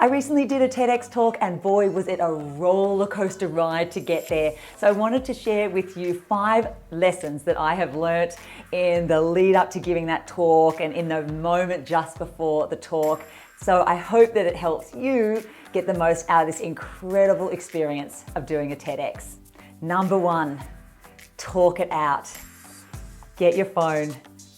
I recently did a TEDx talk and boy, was it a roller coaster ride to get there. So I wanted to share with you 5 lessons that I have learnt in the lead up to giving that talk and in the moment just before the talk. So I hope that it helps you get the most out of this incredible experience of doing a TEDx. Number 1, talk it out. Get your phone,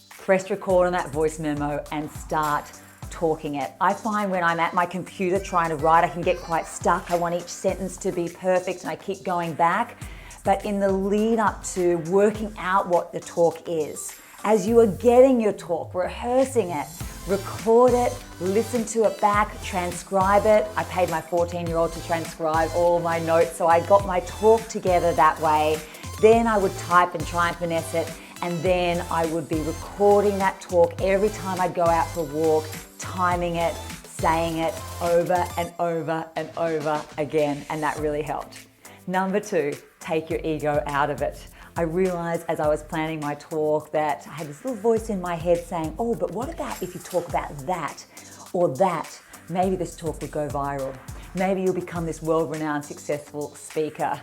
press record on that voice memo and start talking it. I find when I'm at my computer trying to write, I can get quite stuck. I want each sentence to be perfect and I keep going back. But in the lead up to working out what the talk is, as you are getting your talk, rehearsing it, record it, listen to it back, transcribe it. I paid my 14-year-old to transcribe all my notes, so I got my talk together that way. Then I would type and try and finesse it, and then I would be recording that talk every time I'd go out for a walk, timing it, saying it over and over and over again, and that really helped. Number 2, take your ego out of it. I realized as I was planning my talk that I had this little voice in my head saying, oh, but what about if you talk about that or that? Maybe this talk would go viral. Maybe you'll become this world-renowned successful speaker.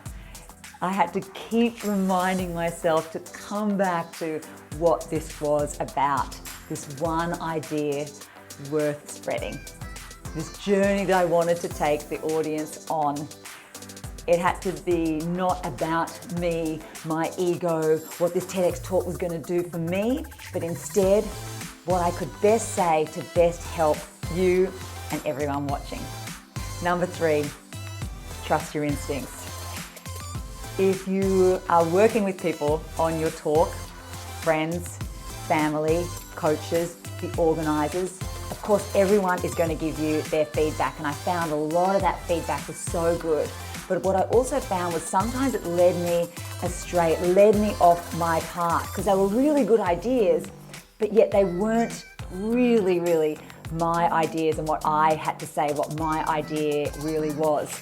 I had to keep reminding myself to come back to what this was about, this one idea worth spreading, this journey that I wanted to take the audience on. It had to be not about me, my ego, what this TEDx talk was going to do for me, but instead what I could best say to best help you and everyone watching. Number 3, trust your instincts. If you are working with people on your talk, friends, family, coaches, the organisers, of course everyone is going to give you their feedback, and I found a lot of that feedback was so good. But what I also found was sometimes it led me astray, it led me off my path, because they were really good ideas, but yet they weren't really my ideas and what I had to say, what my idea really was.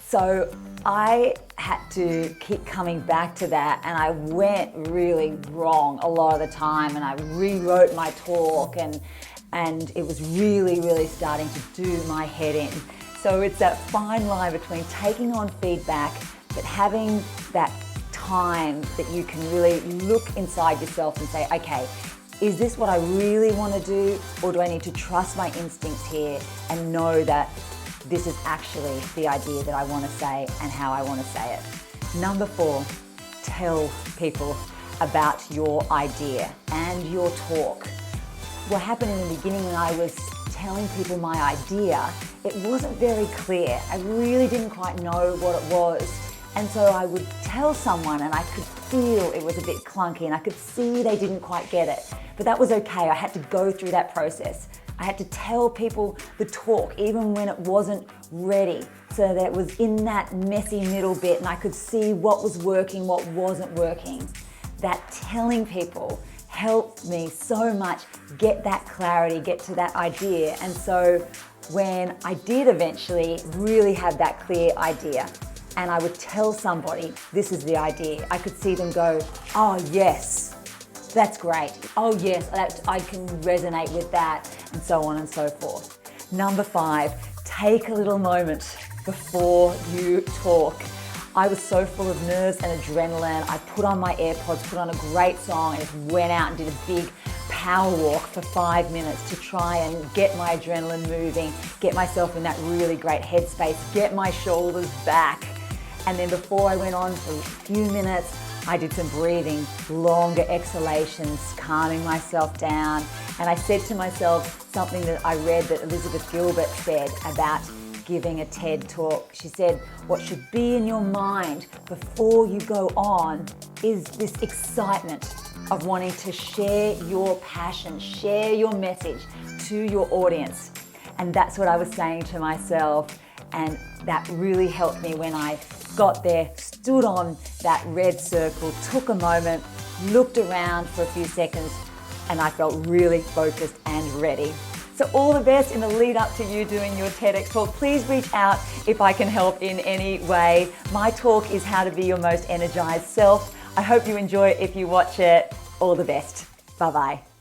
So I had to keep coming back to that, and I went really wrong a lot of the time, and I rewrote my talk, and it was really starting to do my head in. So it's that fine line between taking on feedback, but having that time that you can really look inside yourself and say, okay, is this what I really want to do, or do I need to trust my instincts here and know that this is actually the idea that I want to say and how I want to say it. Number 4, tell people about your idea and your talk. What happened in the beginning when I was telling people my idea, it wasn't very clear. I really didn't quite know what it was. And so I would tell someone and I could feel it was a bit clunky and I could see they didn't quite get it. But that was okay. I had to go through that process. I had to tell people the talk even when it wasn't ready, so that it was in that messy middle bit and I could see what was working, what wasn't working. That telling people helped me so much get that clarity, get to that idea. And so when I did eventually really have that clear idea and I would tell somebody, this is the idea, I could see them go, oh yes, that's great. Oh yes, I can resonate with that, and so on and so forth. Number 5, take a little moment before you talk. I was so full of nerves and adrenaline. I put on my AirPods, put on a great song, and just went out and did a big power walk for 5 minutes to try and get my adrenaline moving, get myself in that really great headspace, get my shoulders back. And then before I went on for a few minutes, I did some breathing, longer exhalations, calming myself down. And I said to myself something that I read that Elizabeth Gilbert said about giving a TED talk. She said, what should be in your mind before you go on is this excitement of wanting to share your passion, share your message to your audience. And that's what I was saying to myself. And that really helped me when I got there, stood on that red circle, took a moment, looked around for a few seconds, and I felt really focused and ready. So all the best in the lead up to you doing your TEDx talk. Please reach out if I can help in any way. My talk is How to Be Your Most Energized Self. I hope you enjoy it if you watch it. All the best. Bye-bye.